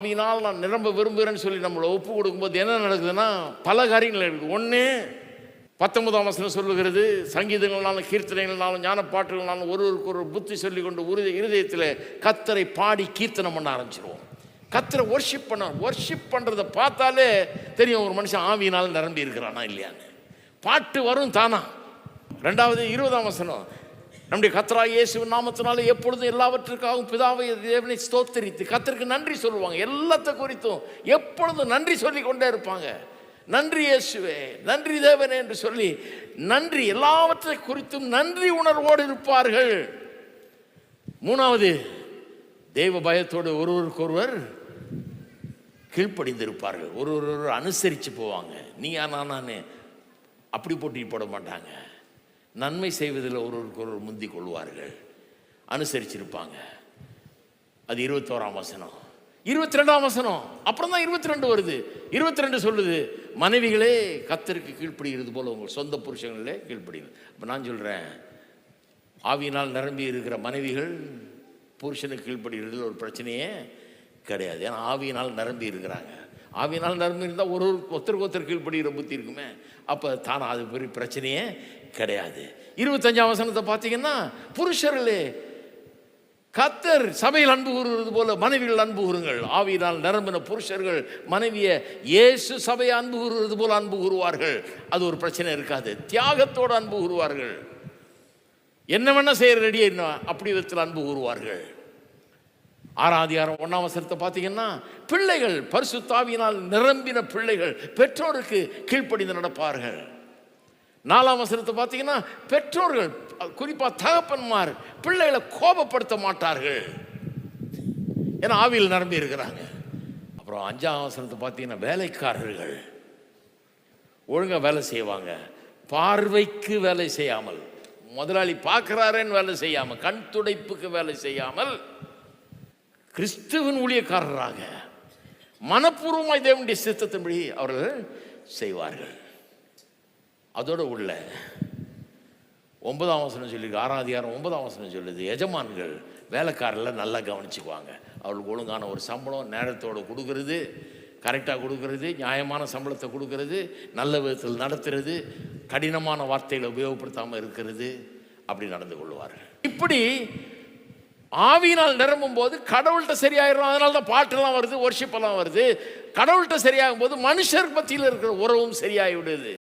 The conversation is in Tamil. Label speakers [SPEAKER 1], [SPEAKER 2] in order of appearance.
[SPEAKER 1] ஆவியினால் நான் நிரம்ப விரும்புகிறேன்னு சொல்லி நம்மளை ஒப்பு கொடுக்கும்போது என்ன நடக்குதுன்னா பல காரியங்கள் இருக்குது. ஒன்று 19ஆம் வசனம் சொல்லுகிறது, சங்கீதங்களாலும் கீர்த்தனைகளாலும் ஞான பாட்டுகளாலும் ஒருவருக்கு ஒரு புத்தி சொல்லி கொண்டு இருதயத்தில் கத்தரை பாடி கீர்த்தனம் பண்ண ஆரம்பிச்சிருவோம். கத்தரை ஒர்ஷிப் பண்ணுறதை பார்த்தாலே தெரியும் ஒரு மனுஷன் ஆவியினால் நிரம்பி இருக்கிறானா இல்லையான்னு. பாட்டு வரும் தானா. 2வது 20ஆம் வசனம், நம்முடைய கர்த்தராகிய இயேசுவின் நாமத்தினாலே எப்பொழுதும் எல்லாவற்றுக்காகவும் பிதாவை தேவனை ஸ்தோத்தரித்து கர்த்தருக்கு நன்றி சொல்லுவாங்க. எல்லாத்த குறித்தும் எப்பொழுதும் நன்றி சொல்லி கொண்டே இருப்பாங்க. நன்றி இயேசுவே, நன்றி தேவனே என்று சொல்லி நன்றி எல்லாவற்றை குறித்தும் நன்றி உணர்வோடு இருப்பார்கள். 3வது, தெய்வ பயத்தோடு ஒருவருக்கொருவர் கீழ்ப்படிந்திருப்பார்கள். ஒருவர் அனுசரித்து போவாங்க. நீயா நானே அப்படி போட்டி போட மாட்டாங்க. நன்மை செய்வதில் ஒருவருக்கொருவர் முந்தி கொள்வார்கள், அனுசரிச்சிருப்பாங்க. அது 21ஆம் வசனம். 22ஆம் வசனம் அப்புறம் தான் 22 வருது. 22 சொல்லுது, மனைவிகளே கர்த்தருக்கு கீழ்ப்படுகிறது போல உங்கள் சொந்த புருஷங்களே கீழ்ப்படுகிறது. இப்போ நான் சொல்கிறேன், ஆவியினால் நிரம்பி இருக்கிற மனைவிகள் புருஷனுக்கு கீழ்ப்படுகிறது ஒரு பிரச்சனையே கிடையாது. ஏன்னா ஆவியினால் நிரம்பி இருக்கிறாங்க. ஆவியினால் நிரம்பி இருந்தால் ஒருத்தருக்கு ஒருத்தர் கீழ்ப்படுகிற புத்தி இருக்குமே, அப்போ தானே அது பெரிய பிரச்சனையே கிடையாது. 25ஆம் வசனத்தை பார்த்தீங்கன்னா, புருஷர்களே கர்த்தர் சபையில் அன்பு கூறுகிறது போல மனைவிகள் அன்பு கூறுங்கள். ஆவியினால் நிரம்பின புருஷர்கள் மனைவியை இயேசு சபையை அன்பு கூறுகிறது போல அன்பு கூறுவார்கள். அது ஒரு பிரச்சனை இருக்காது. தியாகத்தோடு அன்பு கூறுவார்கள். என்ன வேணா செய்ய ரெடியா அப்படி விதத்தில் அன்பு கூறுவார்கள். 6ஆம் அதிகாரம் 1ஆம் வசனத்தை பார்த்தீங்கன்னா, பிள்ளைகள் பரிசுத்த ஆவியினால் நிரம்பின பிள்ளைகள் பெற்றோருக்கு கீழ்ப்படிந்து நடப்பார்கள். 4ஆம் வசனத்தை பார்த்தீங்கன்னா, பெற்றோர்கள் குறிப்பாக தகப்பன்மார் பிள்ளைகளை கோபப்படுத்த மாட்டார்கள், ஏன்னா ஆவியில் நிரம்பி இருக்கிறாங்க. அப்புறம் 5ஆம் வசனத்தை பார்த்தீங்கன்னா, வேலைக்காரர்கள் ஒழுங்காக வேலை செய்வாங்க. பார்வைக்கு வேலை செய்யாமல், முதலாளி பார்க்குறாருன்னு வேலை செய்யாமல், கண் துடைப்புக்கு வேலை செய்யாமல், கிறிஸ்துவின் ஊழியக்காரராக மனப்பூர்வமாய் தேவனுடைய சித்தத்தின்படி அவர்கள் செய்வார்கள். அதோடு உள்ள 9ஆம் வசனம் சொல்லியிருக்கு. 6ஆம் அதிகாரம் 9ஆம் வசனம் சொல்லுது, எஜமான்கள் வேலைக்காரர்களை நல்லா கவனிச்சுக்குவாங்க. அவர்களுக்கு ஒழுங்கான ஒரு சம்பளம் நேரத்தோடு கொடுக்கறது, கரெக்டாக கொடுக்கறது, நியாயமான சம்பளத்தை கொடுக்கறது, நல்ல விதத்தில் நடத்துறது, கடினமான வார்த்தைகளை உபயோகப்படுத்தாமல் இருக்கிறது, அப்படி நடந்து கொள்வார்கள். இப்படி ஆவியினால் நிரம்பும் போது கடவுள்கிட்ட சரியாயிரும். அதனால தான் பாட்டெல்லாம் வருது, ஒர்ஷிப்பெல்லாம் வருது. கடவுள்கிட்ட சரியாகும் போது மனுஷர் மத்தியில் இருக்கிற உறவும் சரியாகி விடுது.